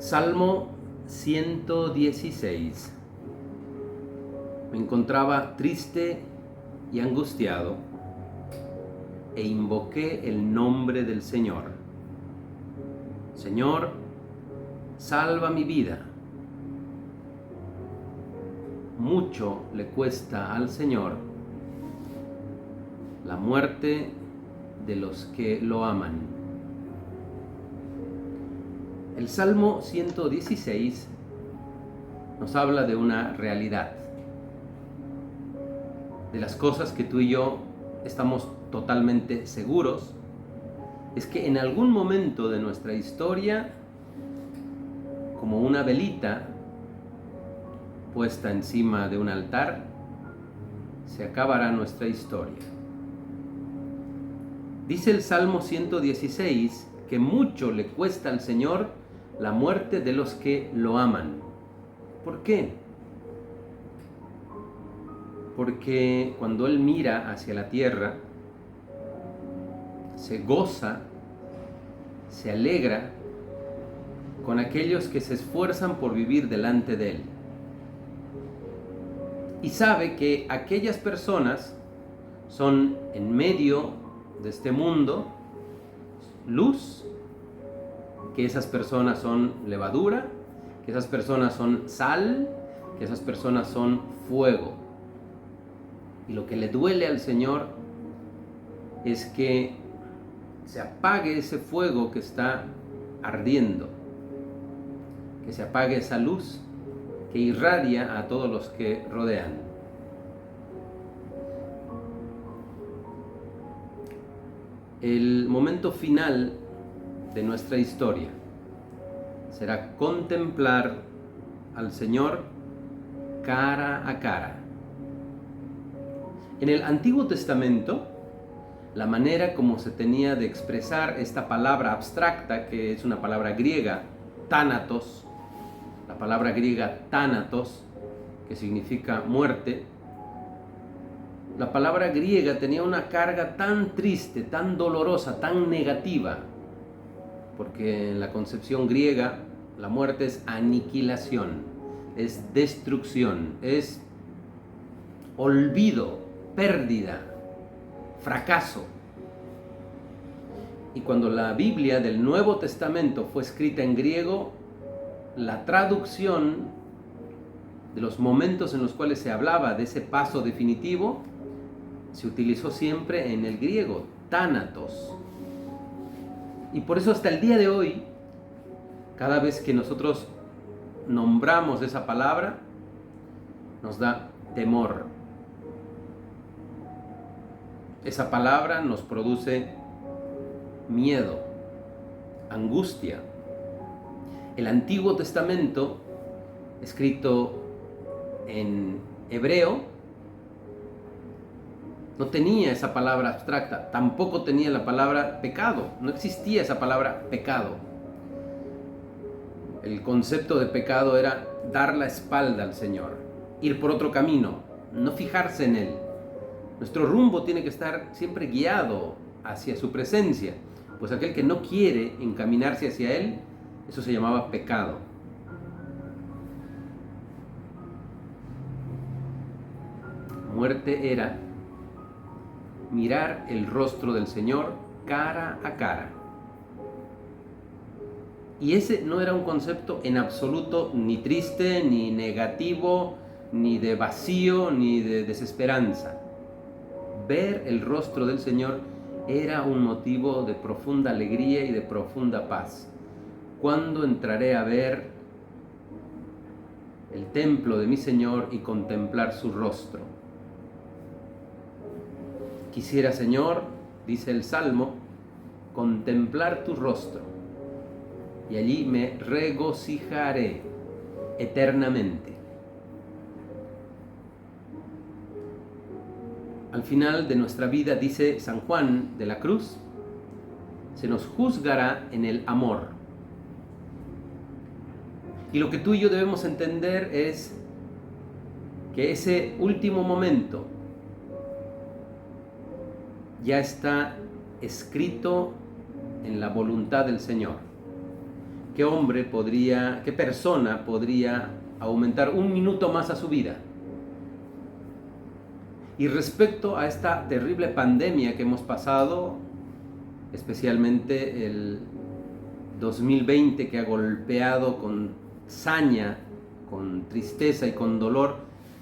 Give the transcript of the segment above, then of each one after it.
Salmo 116. Me encontraba triste y angustiado e invoqué el nombre del Señor. Señor, salva mi vida. Mucho le cuesta al Señor la muerte de los que lo aman. El Salmo 116 nos habla de una realidad, de las cosas que tú y yo estamos totalmente seguros, es que en algún momento de nuestra historia, como una velita puesta encima de un altar, se acabará nuestra historia. Dice el Salmo 116 que mucho le cuesta al Señor la muerte de los que lo aman. ¿Por qué? Porque cuando Él mira hacia la tierra, se goza, se alegra con aquellos que se esfuerzan por vivir delante de Él. Y sabe que aquellas personas son en medio de este mundo luz, que esas personas son levadura, que esas personas son sal, que esas personas son fuego. Y lo que le duele al Señor es que se apague ese fuego que está ardiendo, que se apague esa luz que irradia a todos los que rodean. El momento final de nuestra historia será contemplar al Señor cara a cara. En el Antiguo Testamento, la manera como se tenía de expresar esta palabra abstracta, que es una palabra griega, tánatos, la palabra griega tánatos, que significa muerte, la palabra griega tenía una carga tan triste, tan dolorosa, tan negativa, porque en la concepción griega la muerte es aniquilación, es destrucción, es olvido, pérdida, fracaso. Y cuando la Biblia del Nuevo Testamento fue escrita en griego, la traducción de los momentos en los cuales se hablaba de ese paso definitivo se utilizó siempre en el griego, tánatos. Y por eso hasta el día de hoy, cada vez que nosotros nombramos esa palabra, nos da temor. Esa palabra nos produce miedo, angustia. El Antiguo Testamento, escrito en hebreo, no tenía esa palabra abstracta, tampoco tenía la palabra pecado, no existía esa palabra pecado. El concepto de pecado era dar la espalda al Señor, ir por otro camino, no fijarse en Él. Nuestro rumbo tiene que estar siempre guiado hacia su presencia, pues aquel que no quiere encaminarse hacia Él, eso se llamaba pecado. Muerte era mirar el rostro del Señor cara a cara. Y ese no era un concepto en absoluto ni triste, ni negativo, ni de vacío, ni de desesperanza. Ver el rostro del Señor era un motivo de profunda alegría y de profunda paz. ¿Cuándo entraré a ver el templo de mi Señor y contemplar su rostro? Quisiera, Señor, dice el Salmo, contemplar tu rostro, y allí me regocijaré eternamente. Al final de nuestra vida, dice San Juan de la Cruz, se nos juzgará en el amor. Y lo que tú y yo debemos entender es que ese último momento ya está escrito en la voluntad del Señor. qué persona podría aumentar un minuto más a su vida? Y respecto a esta terrible pandemia que hemos pasado, especialmente el 2020, que ha golpeado con saña, con tristeza y con dolor,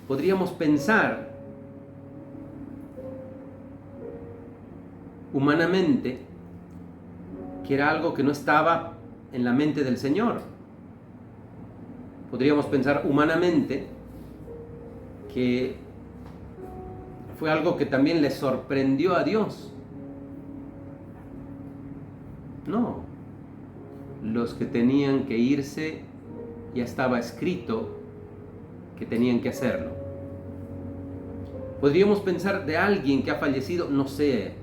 podríamos pensar humanamente que era algo que no estaba en la mente del Señor. Podríamos pensar humanamente que fue algo que también le sorprendió a Dios. No, los que tenían que irse ya estaba escrito que tenían que hacerlo. Podríamos pensar de alguien que ha fallecido, no sé,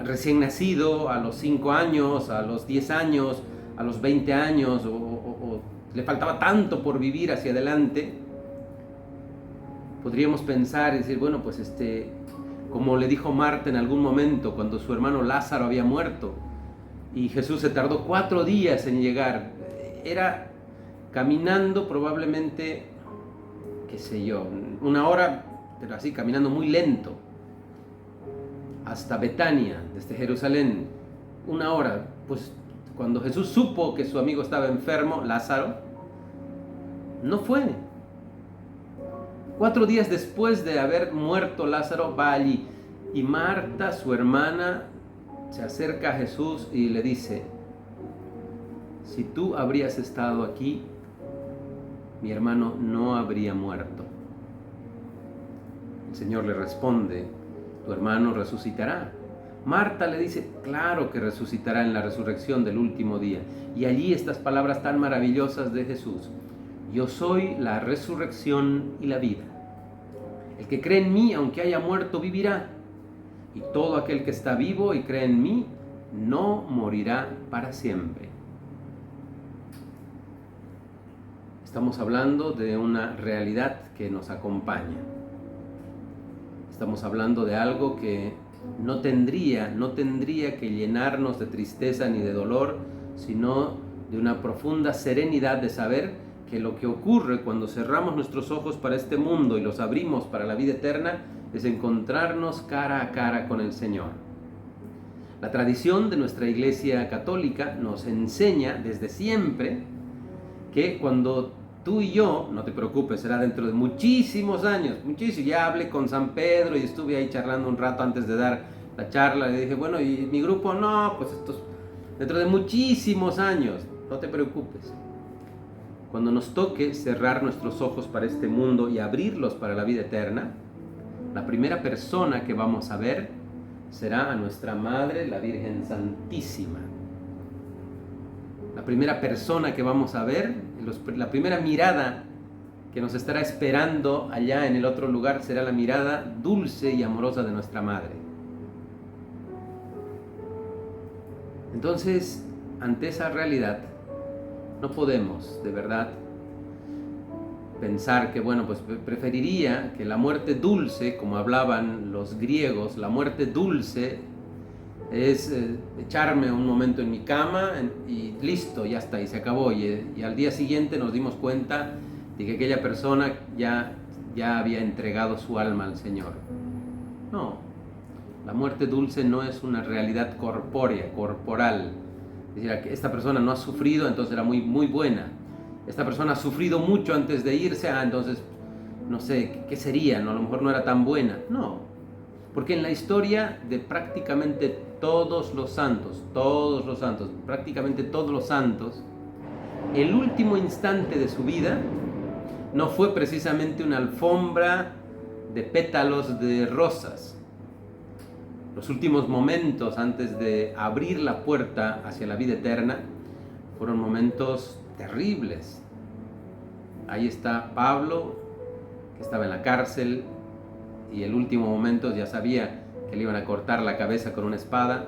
recién nacido, a los 5 años, a los 10 años, a los 20 años, o le faltaba tanto por vivir hacia adelante. Podríamos pensar y decir, bueno, pues como le dijo Marta en algún momento cuando su hermano Lázaro había muerto y Jesús se tardó 4 días en llegar, era caminando probablemente, qué sé yo, 1 hora, pero así caminando muy lento, hasta Betania, desde Jerusalén, 1 hora. Pues cuando Jesús supo que su amigo estaba enfermo, Lázaro, no fue. 4 días después de haber muerto Lázaro, va allí. Y Marta, su hermana, se acerca a Jesús y le dice, si tú habrías estado aquí, mi hermano no habría muerto. El Señor le responde, tu hermano resucitará. Marta le dice, claro que resucitará en la resurrección del último día. Y allí estas palabras tan maravillosas de Jesús, yo soy la resurrección y la vida. El que cree en mí, aunque haya muerto, vivirá. Y todo aquel que está vivo y cree en mí, no morirá para siempre. Estamos hablando de una realidad que nos acompaña. Estamos hablando de algo que no tendría que llenarnos de tristeza ni de dolor, sino de una profunda serenidad de saber que lo que ocurre cuando cerramos nuestros ojos para este mundo y los abrimos para la vida eterna es encontrarnos cara a cara con el Señor. La tradición de nuestra Iglesia Católica nos enseña desde siempre que cuando tú y yo, no te preocupes, será dentro de muchísimos años, ya hablé con San Pedro y estuve ahí charlando un rato antes de dar la charla, le dije, bueno, y mi grupo, no, pues dentro de muchísimos años, no te preocupes. Cuando nos toque cerrar nuestros ojos para este mundo y abrirlos para la vida eterna, la primera persona que vamos a ver será a nuestra Madre, la Virgen Santísima. La primera persona que vamos a ver, la primera mirada que nos estará esperando allá en el otro lugar será la mirada dulce y amorosa de nuestra Madre. Entonces, ante esa realidad, no podemos, de verdad, pensar que, bueno, pues preferiría que la muerte dulce, como hablaban los griegos, la muerte dulce es echarme un momento en mi cama y listo, ya está, y se acabó. Y al día siguiente nos dimos cuenta de que aquella persona ya había entregado su alma al Señor. No, la muerte dulce no es una realidad corpórea, corporal. Es decir, esta persona no ha sufrido, entonces era muy, muy buena. Esta persona ha sufrido mucho antes de irse, entonces, no sé, ¿qué sería? ¿No? A lo mejor no era tan buena. No, porque en la historia de prácticamente todos los santos, prácticamente todos los santos, el último instante de su vida no fue precisamente una alfombra de pétalos de rosas. Los últimos momentos antes de abrir la puerta hacia la vida eterna fueron momentos terribles. Ahí está Pablo, que estaba en la cárcel y el último momento ya sabía que le iban a cortar la cabeza con una espada.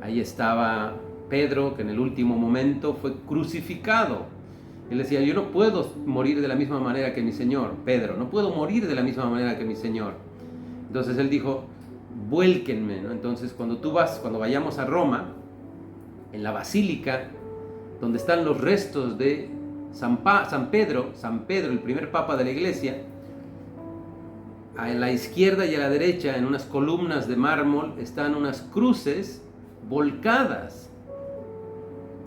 Ahí estaba Pedro, que en el último momento fue crucificado. Él decía, yo no puedo morir de la misma manera que mi Señor, Pedro, no puedo morir de la misma manera que mi Señor. Entonces él dijo, vuélquenme, ¿no? Entonces cuando vayamos a Roma, en la basílica donde están los restos de San Pedro, el primer papa de la iglesia. A la izquierda y a la derecha, en unas columnas de mármol, están unas cruces volcadas.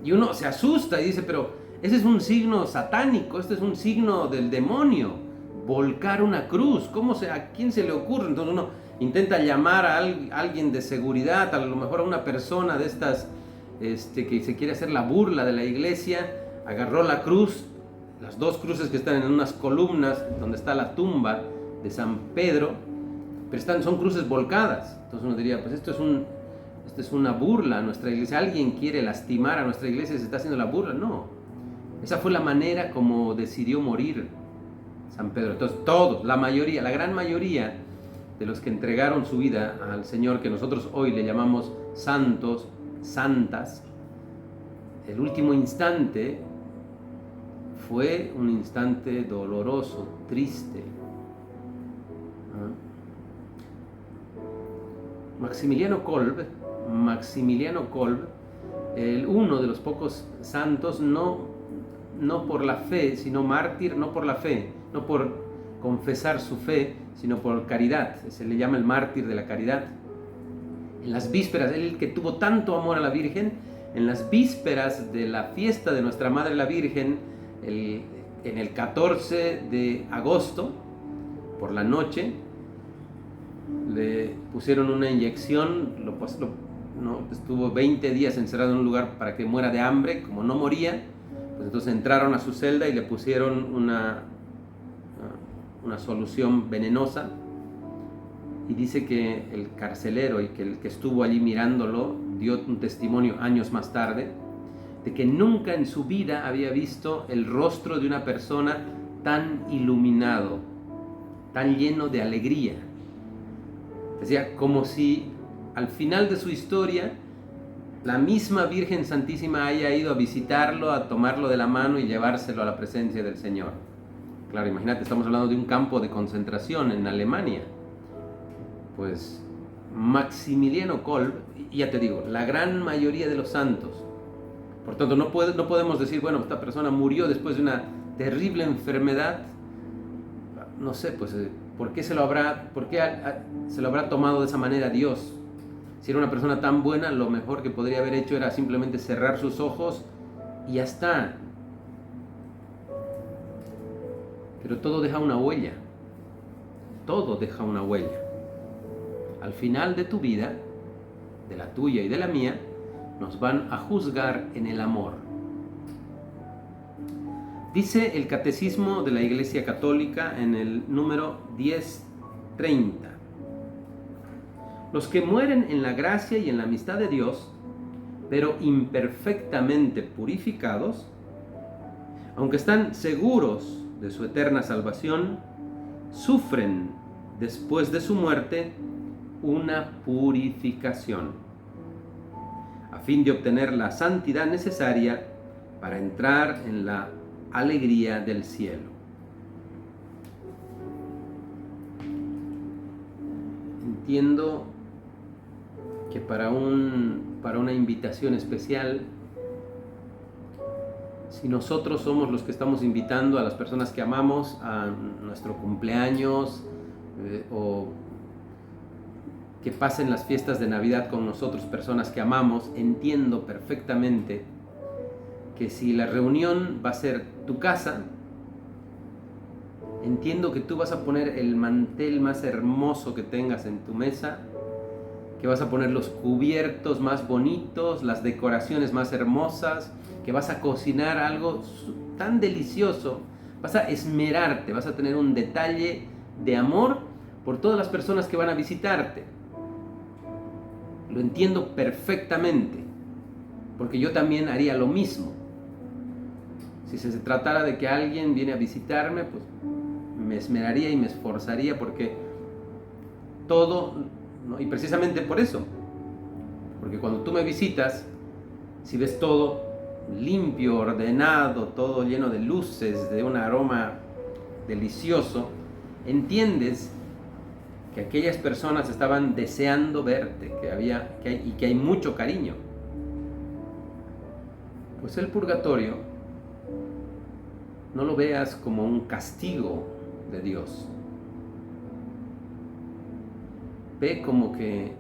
Y uno se asusta y dice, pero ese es un signo satánico, este es un signo del demonio, volcar una cruz. ¿A quién se le ocurre? Entonces uno intenta llamar a alguien de seguridad, a lo mejor a una persona de estas que se quiere hacer la burla de la iglesia. Agarró la cruz, las dos cruces que están en unas columnas donde está la tumba de San Pedro, pero son cruces volcadas. Entonces uno diría, pues esto es una burla a nuestra iglesia. Alguien quiere lastimar a nuestra iglesia y se está haciendo la burla. No, esa fue la manera como decidió morir San Pedro. Entonces todos, la gran mayoría de los que entregaron su vida al Señor, que nosotros hoy le llamamos santos, santas, el último instante fue un instante doloroso, triste. Maximiliano Kolbe, uno de los pocos santos, no por la fe, sino mártir, no por la fe, no por confesar su fe, sino por caridad. Se le llama el mártir de la caridad. En las vísperas, él que tuvo tanto amor a la Virgen, en las vísperas de la fiesta de Nuestra Madre la Virgen, en el 14 de agosto, por la noche, le pusieron una inyección, estuvo 20 días encerrado en un lugar para que muera de hambre. Como no moría, pues entonces entraron a su celda y le pusieron una solución venenosa. Y dice que el carcelero y que el que estuvo allí mirándolo dio un testimonio años más tarde de que nunca en su vida había visto el rostro de una persona tan iluminado, tan lleno de alegría. Decía, como si al final de su historia la misma Virgen Santísima haya ido a visitarlo, a tomarlo de la mano y llevárselo a la presencia del Señor. Claro, imagínate, estamos hablando de un campo de concentración en Alemania. Pues Maximiliano Kolbe, y ya te digo, la gran mayoría de los santos. Por tanto, no podemos decir, bueno, esta persona murió después de una terrible enfermedad. No sé, pues, ¿por qué se lo habrá tomado de esa manera Dios? Si era una persona tan buena, lo mejor que podría haber hecho era simplemente cerrar sus ojos y ya está. Pero todo deja una huella. Todo deja una huella. Al final de tu vida, de la tuya y de la mía, nos van a juzgar en el amor. Dice el Catecismo de la Iglesia Católica en el número 1030. Los que mueren en la gracia y en la amistad de Dios, pero imperfectamente purificados, aunque están seguros de su eterna salvación, sufren después de su muerte una purificación, a fin de obtener la santidad necesaria para entrar en la alegría del cielo. Entiendo que para una invitación especial, si nosotros somos los que estamos invitando a las personas que amamos a nuestro cumpleaños, o que pasen las fiestas de Navidad con nosotros, personas que amamos, entiendo perfectamente que si la reunión va a ser tu casa, entiendo que tú vas a poner el mantel más hermoso que tengas en tu mesa, que vas a poner los cubiertos más bonitos, las decoraciones más hermosas, que vas a cocinar algo tan delicioso, vas a esmerarte, vas a tener un detalle de amor por todas las personas que van a visitarte. Lo entiendo perfectamente, porque yo también haría lo mismo. Si se tratara de que alguien viene a visitarme, pues me esmeraría y me esforzaría porque todo, ¿no? Y precisamente por eso, porque cuando tú me visitas, si ves todo limpio, ordenado, todo lleno de luces, de un aroma delicioso, entiendes que aquellas personas estaban deseando verte, que hay mucho cariño. Pues el purgatorio no lo veas como un castigo de Dios. Ve como que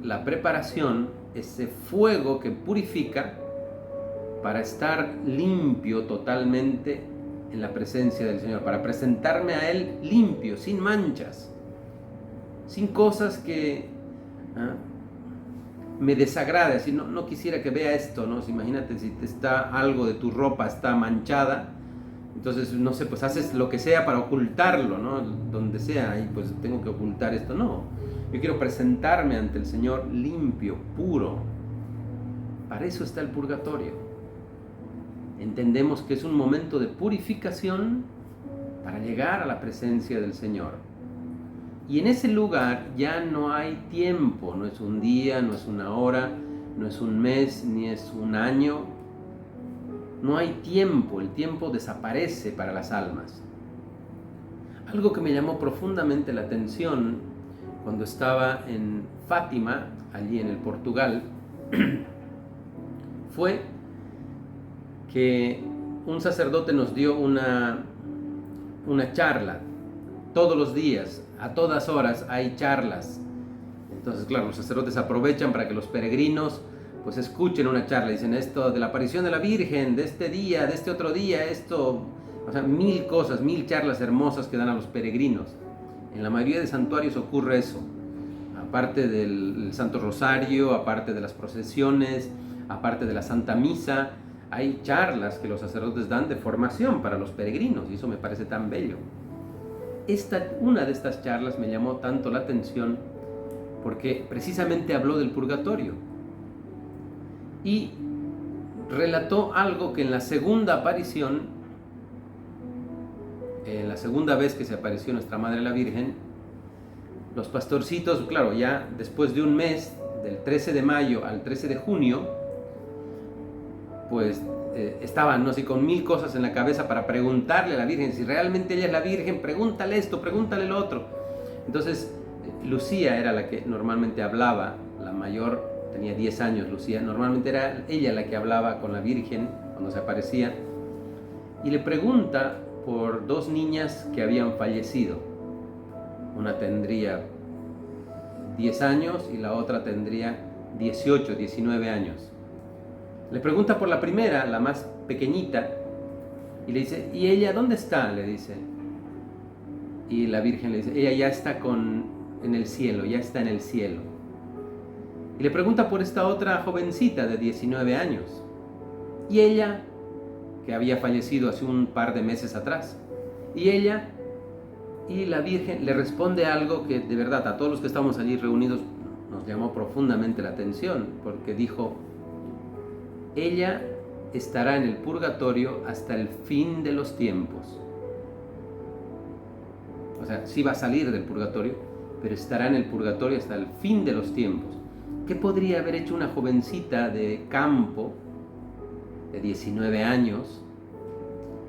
la preparación, ese fuego que purifica para estar limpio totalmente en la presencia del Señor, para presentarme a Él limpio, sin manchas, sin cosas que me desagrade. Si no quisiera que vea esto, ¿no? Si imagínate si está algo de tu ropa está manchada, entonces no sé, pues haces lo que sea para ocultarlo, ¿no? Donde sea, y pues tengo que ocultar esto. No, yo quiero presentarme ante el Señor limpio, puro. Para eso está el purgatorio. Entendemos que es un momento de purificación para llegar a la presencia del Señor. Y en ese lugar ya no hay tiempo, no es un día, no es una hora, no es un mes, ni es un año. No hay tiempo, el tiempo desaparece para las almas. Algo que me llamó profundamente la atención cuando estaba en Fátima, allí en el Portugal, fue que un sacerdote nos dio una charla. Todos los días, a todas horas hay charlas. Entonces, claro, los sacerdotes aprovechan para que los peregrinos pues escuchen una charla. Dicen esto de la aparición de la Virgen, de este día, de este otro día, esto, o sea, 1000 cosas, 1000 charlas hermosas que dan a los peregrinos. En la mayoría de santuarios ocurre eso. Aparte del Santo Rosario, aparte de las procesiones, aparte de la Santa Misa, hay charlas que los sacerdotes dan de formación para los peregrinos, y eso me parece tan bello. Una de estas charlas me llamó tanto la atención porque precisamente habló del purgatorio y relató algo que en la segunda aparición, en la segunda vez que se apareció Nuestra Madre la Virgen, los pastorcitos, claro, ya después de un mes, del 13 de mayo al 13 de junio, pues estaban, no sé, con 1000 cosas en la cabeza para preguntarle a la Virgen, si realmente ella es la Virgen, pregúntale esto, pregúntale lo otro. Entonces, Lucía era la que normalmente hablaba, la mayor, tenía 10 años Lucía, normalmente era ella la que hablaba con la Virgen cuando se aparecía, y le pregunta por 2 niñas que habían fallecido. Una tendría 10 años y la otra tendría 18, 19 años. Le pregunta por la primera, la más pequeñita, y le dice, ¿y ella dónde está?, le dice. Y la Virgen le dice, ella ya está en el cielo, ya está en el cielo. Y le pregunta por esta otra jovencita de 19 años, y ella, que había fallecido hace un par de meses atrás, y la Virgen le responde algo que de verdad a todos los que estamos allí reunidos nos llamó profundamente la atención, porque dijo, ella estará en el purgatorio hasta el fin de los tiempos. O sea, sí va a salir del purgatorio, pero estará en el purgatorio hasta el fin de los tiempos. ¿Qué podría haber hecho una jovencita de campo, de 19 años?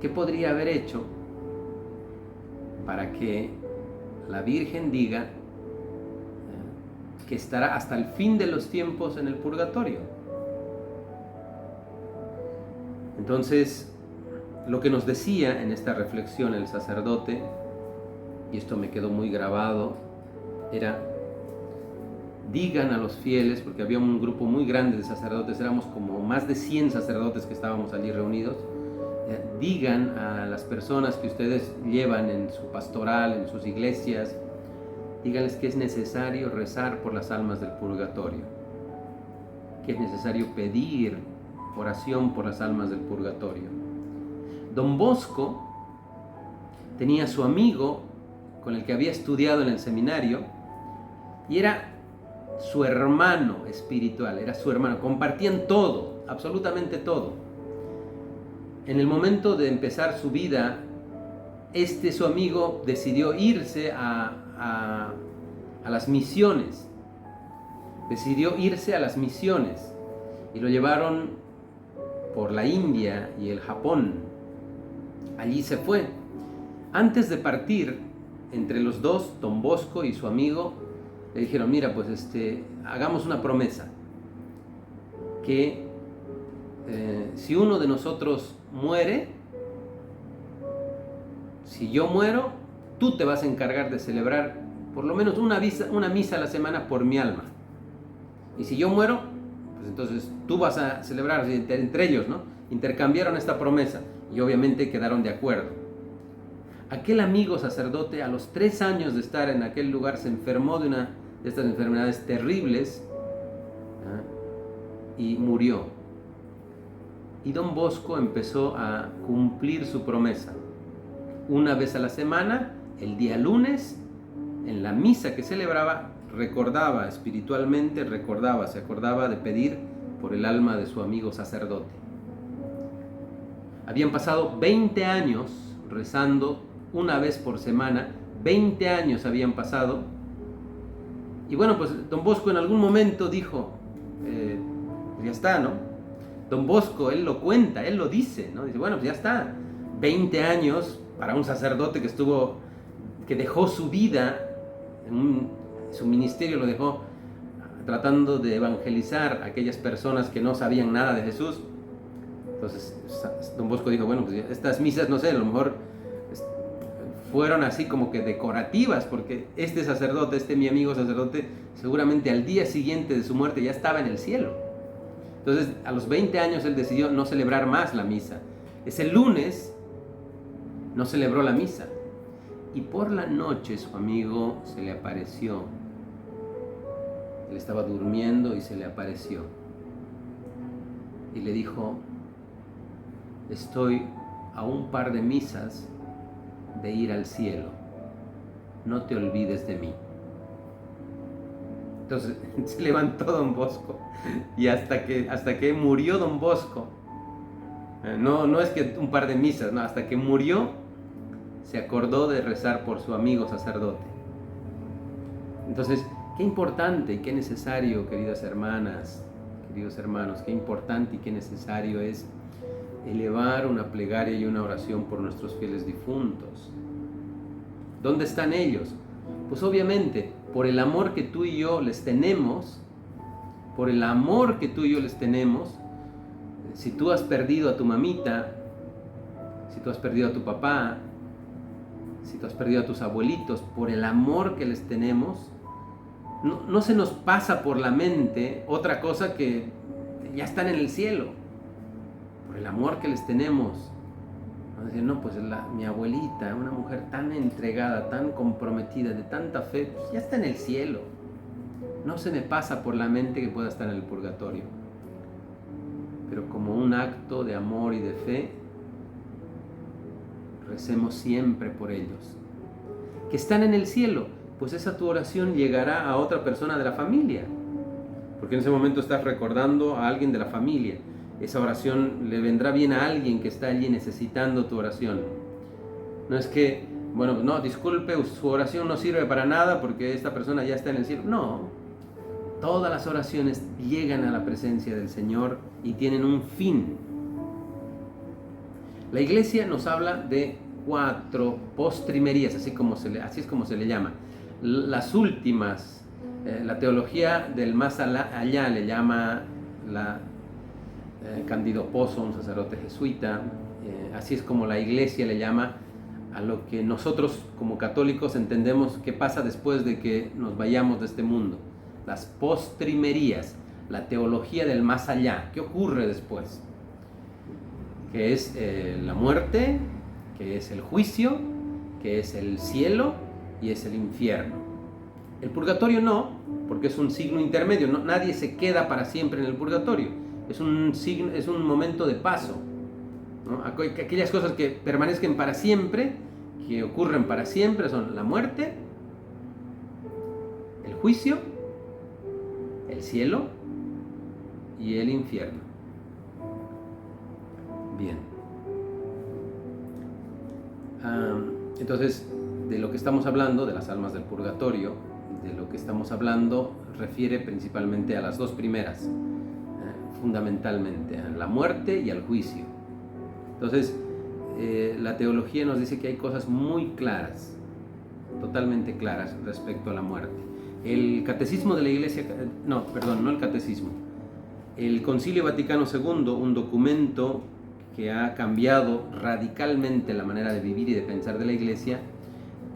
¿Qué podría haber hecho para que la Virgen diga que estará hasta el fin de los tiempos en el purgatorio? Entonces, lo que nos decía en esta reflexión el sacerdote, y esto me quedó muy grabado, era, digan a los fieles, porque había un grupo muy grande de sacerdotes, éramos como más de 100 sacerdotes que estábamos allí reunidos, digan a las personas que ustedes llevan en su pastoral, en sus iglesias, díganles que es necesario rezar por las almas del purgatorio, que es necesario pedir oración por las almas del purgatorio. Don Bosco tenía su amigo con el que había estudiado en el seminario y era su hermano espiritual, era su hermano, compartían todo, absolutamente todo. En el momento de empezar su vida, su amigo decidió irse a las misiones, y lo llevaron por la India y el Japón. Allí se fue. Antes de partir, entre los dos, Don Bosco y su amigo, le dijeron, mira, pues hagamos una promesa, que si uno de nosotros muere, si yo muero, tú te vas a encargar de celebrar por lo menos una misa a la semana por mi alma. Y si yo muero, pues entonces tú vas a celebrar, entre ellos, ¿no? Intercambiaron esta promesa y obviamente quedaron de acuerdo. Aquel amigo sacerdote, a los 3 años de estar en aquel lugar, se enfermó de una de estas enfermedades terribles, y murió. Y don Bosco empezó a cumplir su promesa. Una vez a la semana, el día lunes, en la misa que celebraba, recordaba espiritualmente, se acordaba de pedir por el alma de su amigo sacerdote. Habían pasado 20 años rezando una vez por semana, 20 años habían pasado, y bueno, pues don Bosco en algún momento dijo, pues ya está, ¿no? Don Bosco, él lo cuenta, él lo dice, ¿no? Dice, bueno, pues ya está, 20 años para un sacerdote que dejó su vida, su ministerio lo dejó tratando de evangelizar a aquellas personas que no sabían nada de Jesús. Entonces don Bosco dijo, bueno, pues estas misas, no sé, a lo mejor fueron así como que decorativas, porque este mi amigo sacerdote, seguramente al día siguiente de su muerte ya estaba en el cielo. Entonces a los 20 años él decidió no celebrar más la misa. Ese lunes no celebró la misa, y por la noche su amigo se le apareció. Él estaba durmiendo y se le apareció y le dijo, estoy a un par de misas de ir al cielo, no te olvides de mí. Entonces se levantó don Bosco, y hasta que murió don Bosco, no es que un par de misas, no, hasta que murió se acordó de rezar por su amigo sacerdote. Entonces, qué importante y qué necesario, queridas hermanas, queridos hermanos, qué importante y qué necesario es elevar una plegaria y una oración por nuestros fieles difuntos. ¿Dónde están ellos? Pues obviamente, por el amor que tú y yo les tenemos, si tú has perdido a tu mamita, si tú has perdido a tu papá, si tú has perdido a tus abuelitos, por el amor que les tenemos, no se nos pasa por la mente otra cosa que ya están en el cielo, por el amor que les tenemos. Decir, no, pues mi abuelita, una mujer tan entregada, tan comprometida, de tanta fe, pues ya está en el cielo. No se me pasa por la mente que pueda estar en el purgatorio. Pero como un acto de amor y de fe, recemos siempre por ellos. Que están en el cielo, pues esa tu oración llegará a otra persona de la familia. Porque en ese momento estás recordando a alguien de la familia. Esa oración le vendrá bien a alguien que está allí necesitando tu oración. No es que, bueno, no, disculpe, su oración no sirve para nada porque esta persona ya está en el cielo. No, todas las oraciones llegan a la presencia del Señor y tienen un fin. La Iglesia nos habla de 4 postrimerías, así es como se le llama. Las últimas, la teología del más allá le llama Cándido Pozo, un sacerdote jesuita, así es como la Iglesia le llama a lo que nosotros como católicos entendemos que pasa después de que nos vayamos de este mundo. Las postrimerías, la teología del más allá, ¿qué ocurre después? Que es la muerte, que es el juicio, que es el cielo y es el infierno. El purgatorio no, porque es un signo intermedio, nadie se queda para siempre en el purgatorio. Es un momento de paso, ¿no? Aquellas cosas que permanezcan para siempre, que ocurren para siempre, son la muerte, el juicio, el cielo y el infierno. Bien. Entonces, de lo que estamos hablando, de las almas del purgatorio, de lo que estamos hablando, refiere principalmente a las 2 primeras. Fundamentalmente a la muerte y al juicio. Entonces la teología nos dice que hay cosas muy claras, totalmente claras respecto a la muerte. El catecismo de la Iglesia, no el catecismo, El Concilio Vaticano II, un documento que ha cambiado radicalmente la manera de vivir y de pensar de la Iglesia,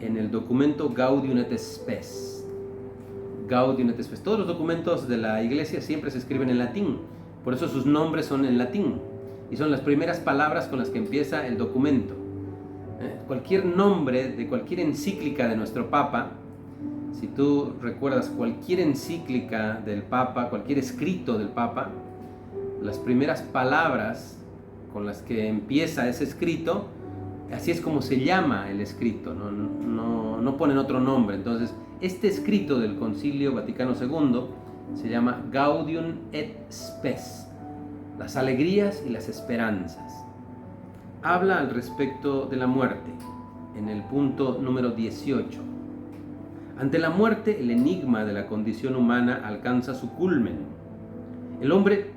en el documento Gaudium et Spes. Gaudium et Spes. Todos los documentos de la Iglesia siempre se escriben en latín, por eso sus nombres son en latín, y son las primeras palabras con las que empieza el documento. Cualquier nombre de cualquier encíclica de nuestro Papa, si tú recuerdas cualquier encíclica del Papa, cualquier escrito del Papa, las primeras palabras con las que empieza ese escrito, así es como se llama el escrito, no ponen otro nombre. Entonces, este escrito del Concilio Vaticano II se llama Gaudium et Spes, las alegrías y las esperanzas. Habla al respecto de la muerte, en el punto número 18. Ante la muerte, el enigma de la condición humana alcanza su culmen. El hombre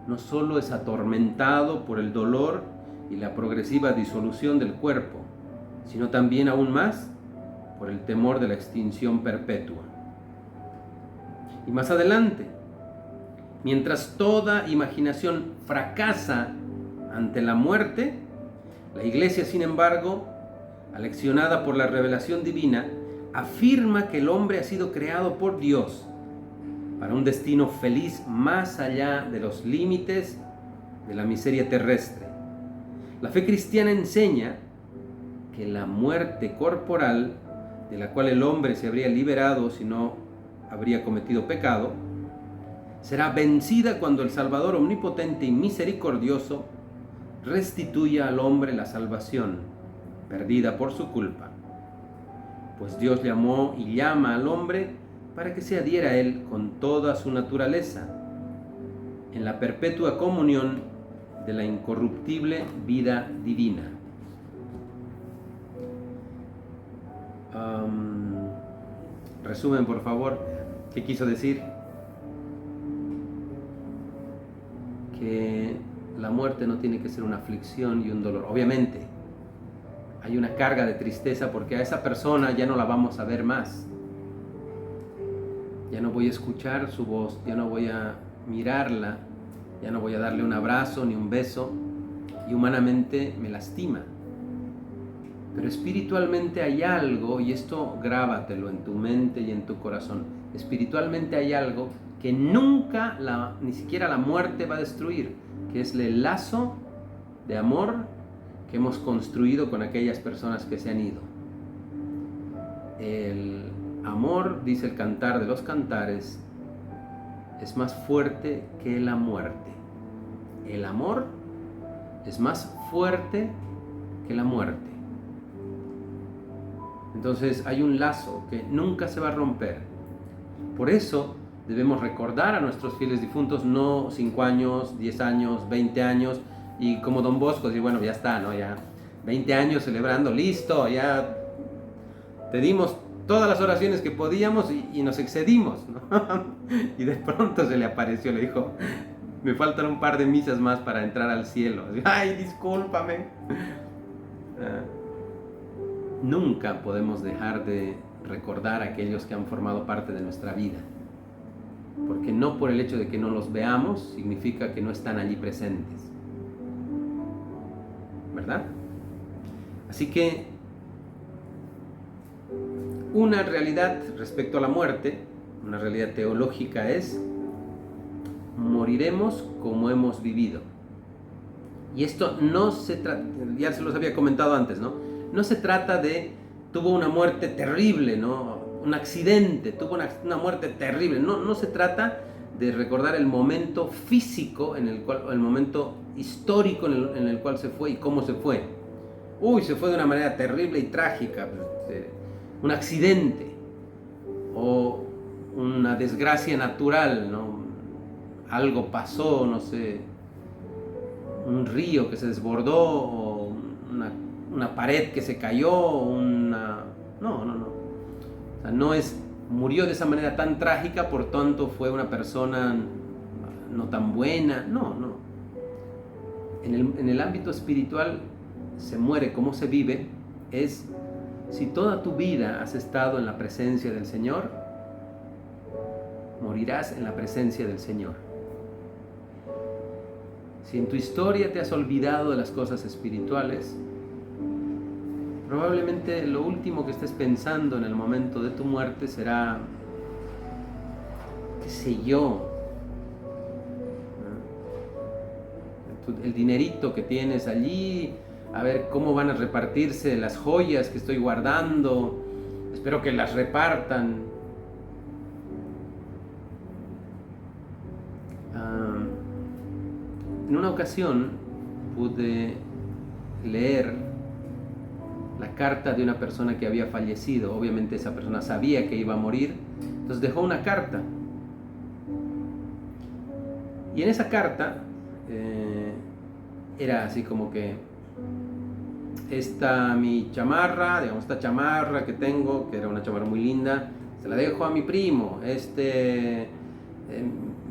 no solo es atormentado por el dolor y la progresiva disolución del cuerpo, sino también aún más por el temor de la extinción perpetua. Y más adelante, mientras toda imaginación fracasa ante la muerte, la Iglesia, sin embargo, aleccionada por la revelación divina, afirma que el hombre ha sido creado por Dios para un destino feliz más allá de los límites de la miseria terrestre. La fe cristiana enseña que la muerte corporal, de la cual el hombre se habría liberado si no habría cometido pecado, será vencida cuando el Salvador omnipotente y misericordioso restituya al hombre la salvación perdida por su culpa. Pues Dios llamó y llama al hombre para que se adhiera a él con toda su naturaleza, en la perpetua comunión de la incorruptible vida divina. Resumen, por favor, ¿qué quiso decir? Que la muerte no tiene que ser una aflicción y un dolor. Obviamente, hay una carga de tristeza porque a esa persona ya no la vamos a ver más. Ya no voy a escuchar su voz, ya no voy a mirarla, ya no voy a darle un abrazo ni un beso, y humanamente me lastima. Pero espiritualmente hay algo, y esto grábatelo en tu mente y en tu corazón, espiritualmente hay algo que nunca, ni siquiera la muerte va a destruir, que es el lazo de amor que hemos construido con aquellas personas que se han ido. El amor, dice el Cantar de los Cantares, es más fuerte que la muerte. El amor es más fuerte que la muerte. Entonces hay un lazo que nunca se va a romper. Por eso debemos recordar a nuestros fieles difuntos, no 5 años, 10 años, 20 años, y como Don Bosco, decir, bueno, ya está, ¿no? Ya 20 años celebrando, listo, ya te dimos todas las oraciones que podíamos y nos excedimos, ¿no? Y de pronto se le apareció, le dijo, me faltan un par de misas más para entrar al cielo. Ay, discúlpame. Nunca podemos dejar de recordar a aquellos que han formado parte de nuestra vida, porque no por el hecho de que no los veamos significa que no están allí presentes, ¿verdad? Así que una realidad respecto a la muerte, una realidad teológica es: moriremos como hemos vivido. Y esto no se trata, ya se los había comentado antes, ¿no? No se trata de tuvo una muerte terrible, ¿no? Un accidente, tuvo una muerte terrible. No se trata de recordar el momento físico en el cual, el momento histórico en el cual se fue y cómo se fue. Uy, se fue de una manera terrible y trágica, un accidente o una desgracia natural, ¿no? Algo pasó, no sé, un río que se desbordó o una pared que se cayó, no. O sea, no es, murió de esa manera tan trágica, por tanto fue una persona no tan buena, no. En el ámbito espiritual se muere como se vive, es si toda tu vida has estado en la presencia del Señor, morirás en la presencia del Señor. Si en tu historia te has olvidado de las cosas espirituales, probablemente lo último que estés pensando en el momento de tu muerte será, qué sé yo, el dinerito que tienes allí, a ver cómo van a repartirse las joyas que estoy guardando, espero que las repartan. En una ocasión pude leer la carta de una persona que había fallecido. Obviamente esa persona sabía que iba a morir, entonces dejó una carta. Y en esa carta era así como que mi chamarra, digamos, esta chamarra que tengo, que era una chamarra muy linda, se la dejo a mi primo.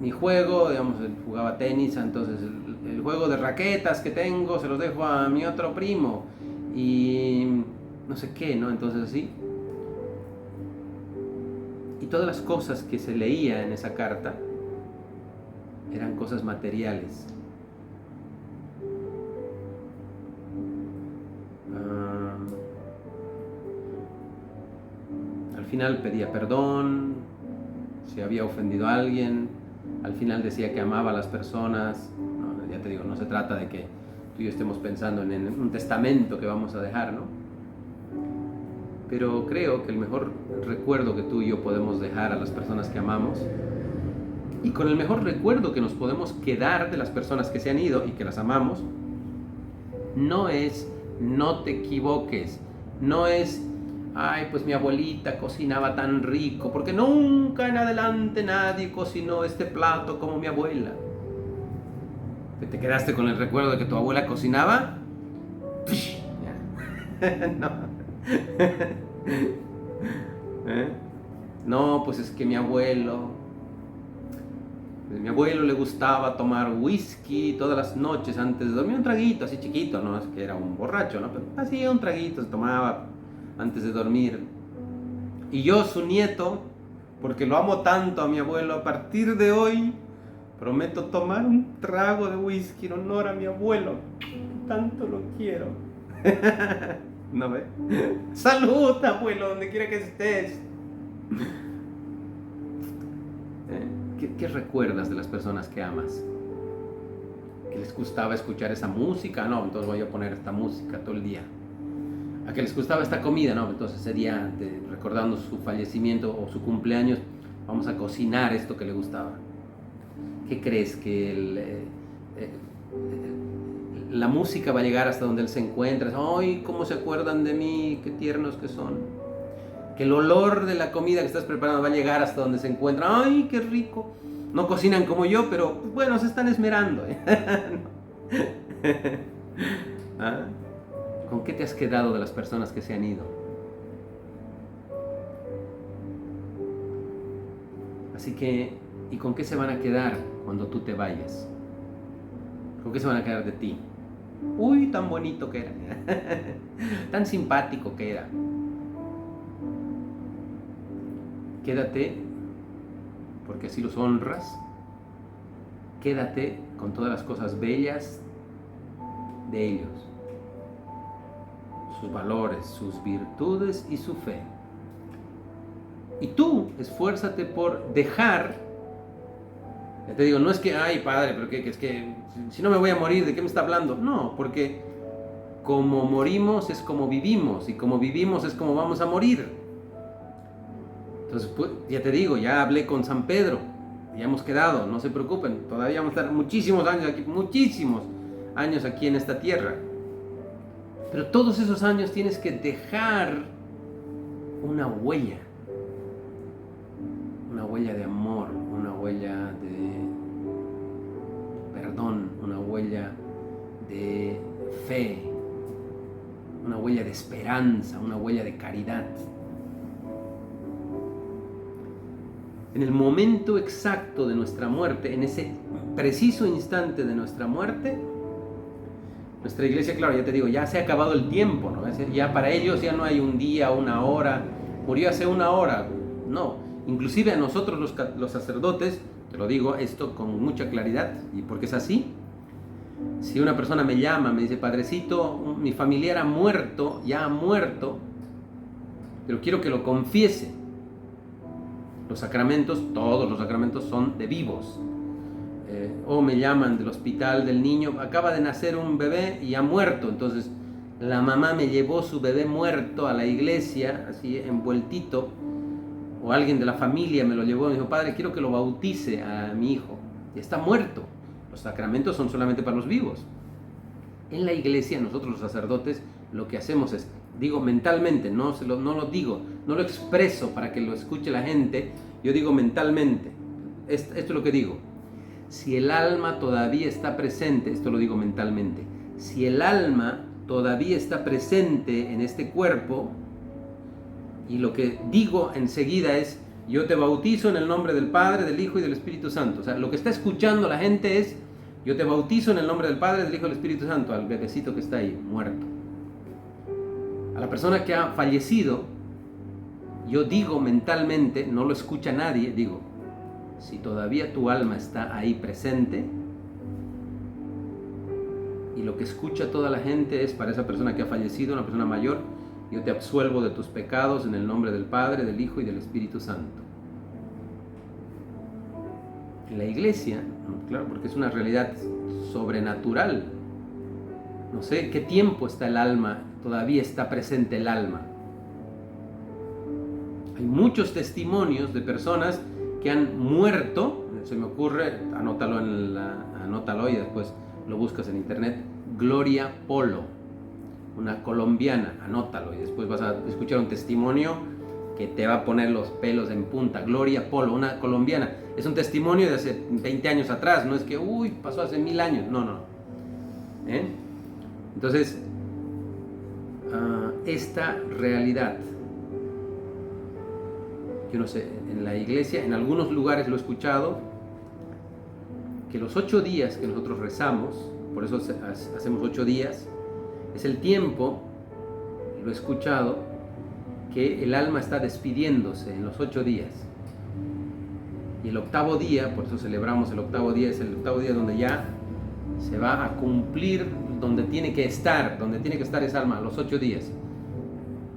Mi juego, digamos, él jugaba tenis, entonces el juego de raquetas que tengo se los dejo a mi otro primo. Y no sé qué, ¿no? Entonces así. Y todas las cosas que se leía en esa carta eran cosas materiales. Al final pedía perdón si había ofendido a alguien. Al final decía que amaba a las personas. No, ya te digo, no se trata de que tú y yo estemos pensando en un testamento que vamos a dejar, ¿no? Pero creo que el mejor recuerdo que tú y yo podemos dejar a las personas que amamos, y con el mejor recuerdo que nos podemos quedar de las personas que se han ido y que las amamos, no es no te equivoques, no es ay, pues mi abuelita cocinaba tan rico, porque nunca en adelante nadie cocinó este plato como mi abuela. ¿Que te quedaste con el recuerdo de que tu abuela cocinaba? No. No, pues es que mi abuelo le gustaba tomar whisky todas las noches antes de dormir, un traguito así chiquito, no es que era un borracho, ¿no? Pero así un traguito se tomaba antes de dormir. Y yo, su nieto, porque lo amo tanto a mi abuelo, a partir de hoy prometo tomar un trago de whisky en honor a mi abuelo, tanto lo quiero. ¿No ve? Salud, abuelo, donde quiera que estés. ¿Qué recuerdas de las personas que amas? ¿Que les gustaba escuchar esa música? No, entonces voy a poner esta música todo el día. ¿A que les gustaba esta comida? No, entonces ese día, recordando su fallecimiento o su cumpleaños, vamos a cocinar esto que le gustaba. ¿Qué crees? ¿Que la música va a llegar hasta donde él se encuentra? ¡Ay, cómo se acuerdan de mí! ¡Qué tiernos que son! Que el olor de la comida que estás preparando va a llegar hasta donde se encuentra. ¡Ay, qué rico! No cocinan como yo, pero bueno, se están esmerando. ¿Ah? ¿Con qué te has quedado de las personas que se han ido? Así que, ¿y con qué se van a quedar cuando tú te vayas? ¿Con qué se van a quedar de ti? Uy, tan bonito que era. Tan simpático que era. Quédate, porque así los honras. Quédate con todas las cosas bellas de ellos. Sus valores, sus virtudes y su fe. Y tú esfuérzate por dejar. Ya te digo, no es que, ay padre, pero es que si no me voy a morir, ¿de qué me está hablando? No, porque como morimos es como vivimos, y como vivimos es como vamos a morir. Entonces, pues, ya te digo, ya hablé con San Pedro, ya hemos quedado, no se preocupen, todavía vamos a estar muchísimos años aquí en esta tierra. Pero todos esos años tienes que dejar una huella de amor, una huella de perdón, una huella de fe, una huella de esperanza, una huella de caridad. En el momento exacto de nuestra muerte, en ese preciso instante de nuestra muerte, nuestra iglesia, claro, ya te digo, ya se ha acabado el tiempo, ¿no? Ya para ellos ya no hay un día, una hora, murió hace una hora, no. Inclusive a nosotros los sacerdotes, te lo digo esto con mucha claridad, y porque es así, Si una persona me llama, me dice, padrecito, mi familiar ha muerto, ya ha muerto, pero quiero que lo confiese. Los sacramentos, todos los sacramentos son de vivos. O me llaman del hospital del niño, acaba de nacer un bebé y ha muerto, entonces la mamá me llevó su bebé muerto a la iglesia, así envueltito, o alguien de la familia me lo llevó y me dijo, padre, quiero que lo bautice a mi hijo, y está muerto. Los sacramentos son solamente para los vivos. En la iglesia, nosotros los sacerdotes, lo que hacemos es, digo mentalmente, no lo digo, no lo expreso para que lo escuche la gente, yo digo mentalmente, esto es lo que digo. Si el alma todavía está presente, esto lo digo mentalmente, si el alma todavía está presente en este cuerpo, y lo que digo enseguida es, yo te bautizo en el nombre del Padre, del Hijo y del Espíritu Santo. O sea, lo que está escuchando la gente es, yo te bautizo en el nombre del Padre, del Hijo y del Espíritu Santo, al bebecito que está ahí, muerto. A la persona que ha fallecido, yo digo mentalmente, no lo escucha nadie, digo, si todavía tu alma está ahí presente, y lo que escucha toda la gente es para esa persona que ha fallecido, una persona mayor, yo te absuelvo de tus pecados en el nombre del Padre, del Hijo y del Espíritu Santo. En la iglesia, claro, porque es una realidad sobrenatural. No sé qué tiempo está el alma, todavía está presente el alma. Hay muchos testimonios de personas que han muerto, se me ocurre, anótalo y después lo buscas en internet, Gloria Polo, una colombiana, anótalo y después vas a escuchar un testimonio que te va a poner los pelos en punta. Gloria Polo, una colombiana, es un testimonio de hace 20 años atrás, no es que, pasó hace 1000 años, no. Entonces, esta realidad, yo no sé, en la iglesia, en algunos lugares lo he escuchado, que los 8 días que nosotros rezamos, por eso hacemos 8 días, es el tiempo, lo he escuchado, que el alma está despidiéndose en los 8 días. Y el 8º día, por eso celebramos el 8º día, es el 8º día donde ya se va a cumplir donde tiene que estar esa alma, los 8 días.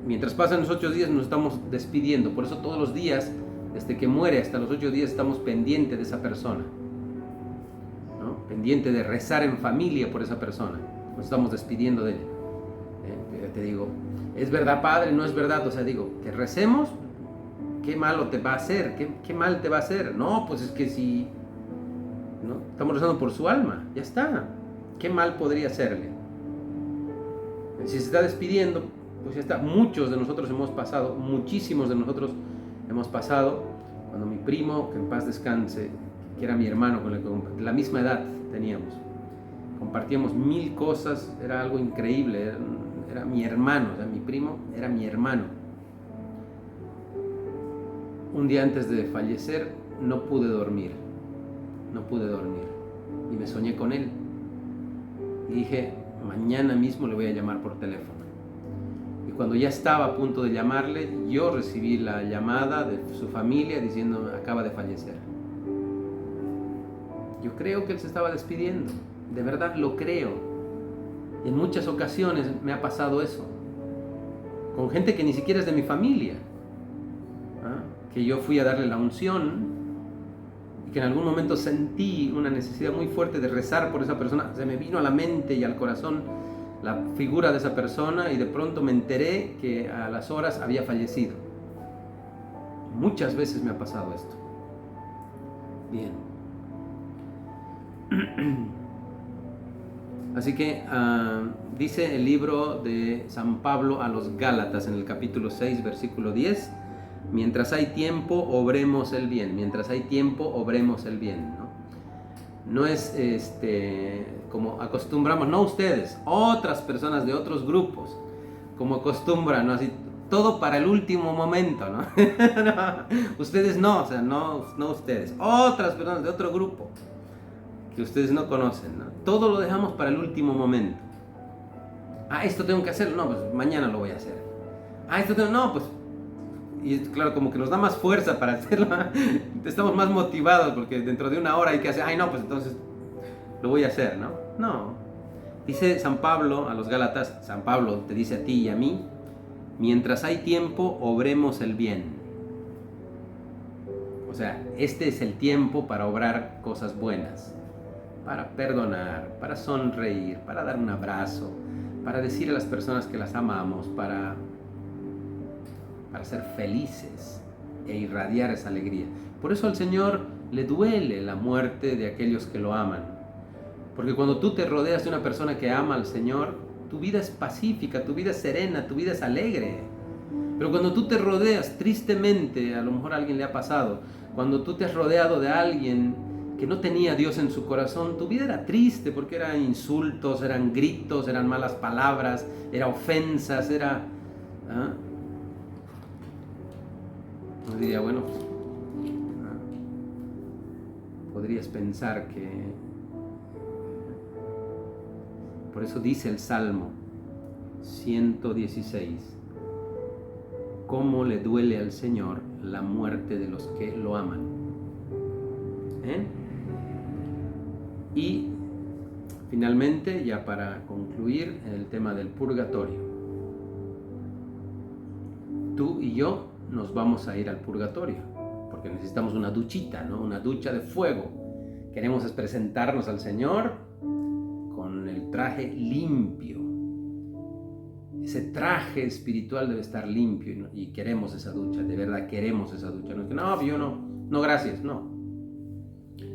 Mientras pasan los 8 días nos estamos despidiendo, por eso todos los días, desde que muere hasta los 8 días, estamos pendientes de esa persona, ¿no? Pendiente de rezar en familia por esa persona, nos estamos despidiendo de ella. Te digo, ¿es verdad, padre? ¿No es verdad? O sea, digo, que recemos, ¿qué malo te va a hacer? ¿Qué mal te va a hacer? No, pues es que si, ¿no? Estamos rezando por su alma, ya está. ¿Qué mal podría hacerle? Si se está despidiendo, pues ya está. Muchos de nosotros hemos pasado, muchísimos de nosotros hemos pasado, cuando mi primo, que en paz descanse, que era mi hermano, con el que la misma edad teníamos, compartíamos 1000 cosas, era algo increíble, era mi hermano, o sea, mi primo era mi hermano. Un día antes de fallecer no pude dormir, y me soñé con él, y dije, mañana mismo le voy a llamar por teléfono. Y cuando ya estaba a punto de llamarle, yo recibí la llamada de su familia diciendo, acaba de fallecer. Yo creo que él se estaba despidiendo, de verdad lo creo. Y en muchas ocasiones me ha pasado eso, con gente que ni siquiera es de mi familia, que yo fui a darle la unción y que en algún momento sentí una necesidad muy fuerte de rezar por esa persona. Se me vino a la mente y al corazón la figura de esa persona y de pronto me enteré que a las horas había fallecido. Muchas veces me ha pasado esto. Bien. Así que dice el libro de San Pablo a los Gálatas en el capítulo 6, versículo 10, mientras hay tiempo, obremos el bien. Mientras hay tiempo, obremos el bien, ¿no? No es como acostumbramos, no ustedes, otras personas de otros grupos, como acostumbran, ¿no? Así, todo para el último momento, ¿no? No, ustedes no, o sea, no ustedes, otras personas de otro grupo que ustedes no conocen, ¿no? Todo lo dejamos para el último momento. Esto tengo que hacer, no, pues mañana lo voy a hacer. No, pues, y claro, como que nos da más fuerza para hacerlo, estamos más motivados porque dentro de una hora hay que hacer, no, pues entonces lo voy a hacer, ¿no? No. Dice San Pablo a los Gálatas, San Pablo te dice a ti y a mí, mientras hay tiempo, obremos el bien. O sea, este es el tiempo para obrar cosas buenas, para perdonar, para sonreír, para dar un abrazo, para decir a las personas que las amamos, para ser felices e irradiar esa alegría. Por eso al Señor le duele la muerte de aquellos que lo aman. Porque cuando tú te rodeas de una persona que ama al Señor, tu vida es pacífica, tu vida es serena, tu vida es alegre. Pero cuando tú te rodeas, tristemente, a lo mejor a alguien le ha pasado, cuando tú te has rodeado de alguien que no tenía a Dios en su corazón, tu vida era triste porque eran insultos, eran gritos, eran malas palabras, eran ofensas, era... ¿ah? Yo diría, bueno, pues, podrías pensar que... Por eso dice el Salmo 116, cómo le duele al Señor la muerte de los que lo aman. Y finalmente, ya para concluir, el tema del purgatorio. Tú y yo nos vamos a ir al purgatorio, porque necesitamos una duchita, ¿no? Una ducha de fuego. Queremos presentarnos al Señor con el traje limpio. Ese traje espiritual debe estar limpio y queremos esa ducha, de verdad queremos esa ducha. No es que no, yo no gracias, no.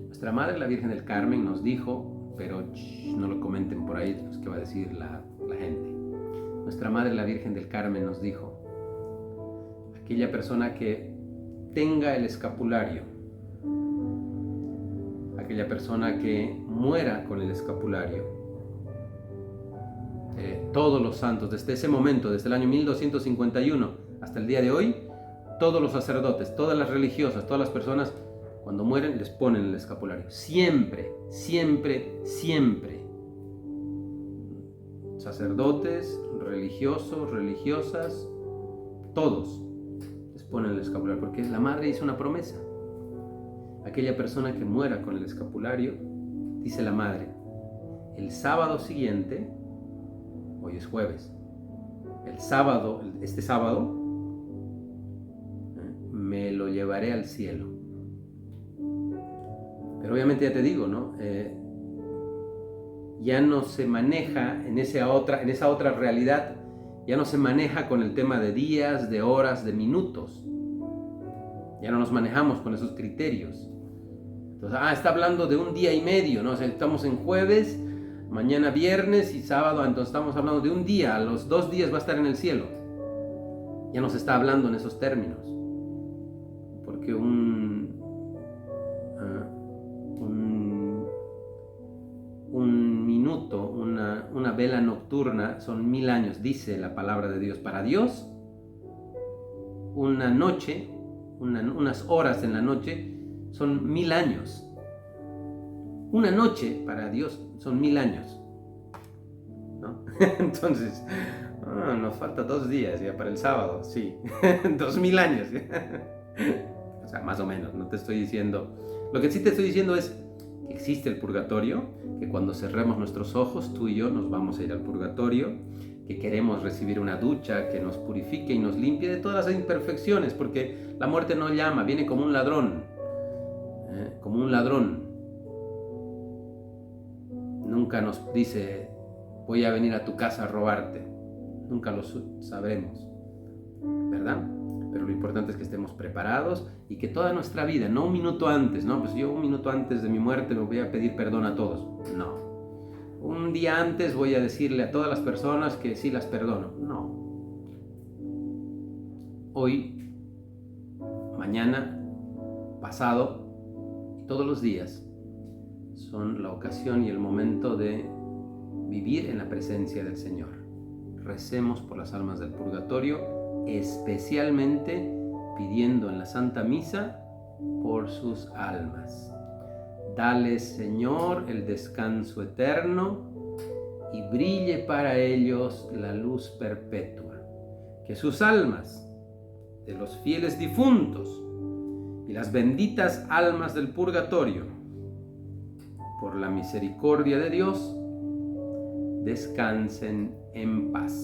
Nuestra Madre, la Virgen del Carmen, nos dijo, pero no lo comenten por ahí, pues, ¿qué va a decir la gente? Nuestra Madre, la Virgen del Carmen, nos dijo, aquella persona que tenga el escapulario, aquella persona que muera con el escapulario, todos los santos, desde ese momento, desde el año 1251 hasta el día de hoy, todos los sacerdotes, todas las religiosas, todas las personas, cuando mueren les ponen el escapulario. Siempre, siempre, siempre. Sacerdotes, religiosos, religiosas, todos les ponen el escapulario, porque la Madre hizo una promesa. Aquella persona que muera con el escapulario, dice la Madre, el sábado siguiente, hoy es jueves, este sábado, me lo llevaré al cielo. Pero obviamente ya te digo, ¿no? Ya no se maneja en esa otra realidad, ya no se maneja con el tema de días, de horas, de minutos. Ya no nos manejamos con esos criterios. Entonces, está hablando de un día y medio, ¿no? O sea, estamos en jueves, mañana viernes y sábado, entonces estamos hablando de un día, a los 2 días va a estar en el cielo. Ya no se está hablando en esos términos. Porque un minuto, una vela nocturna son 1000 años, dice la palabra de Dios. Para Dios, una noche, unas horas en la noche son 1000 años. Una noche para Dios son 1000 años, ¿no? Entonces, nos falta 2 días ya para el sábado, sí, 2000 años. O sea, más o menos, no te estoy diciendo. Lo que sí te estoy diciendo es que existe el purgatorio, que cuando cerremos nuestros ojos, tú y yo nos vamos a ir al purgatorio, que queremos recibir una ducha que nos purifique y nos limpie de todas las imperfecciones, porque la muerte no llama, viene como un ladrón, como un ladrón. Nunca nos dice, voy a venir a tu casa a robarte. Nunca lo sabremos, ¿verdad? Pero lo importante es que estemos preparados y que toda nuestra vida, no un minuto antes, ¿no? Pues yo un minuto antes de mi muerte me voy a pedir perdón a todos. No. Un día antes voy a decirle a todas las personas que sí las perdono. No. Hoy, mañana, pasado, todos los días son la ocasión y el momento de vivir en la presencia del Señor. Recemos por las almas del purgatorio, especialmente pidiendo en la Santa Misa por sus almas. Dale, Señor, el descanso eterno y brille para ellos la luz perpetua. Que sus almas de los fieles difuntos y las benditas almas del purgatorio por la misericordia de Dios, descansen en paz.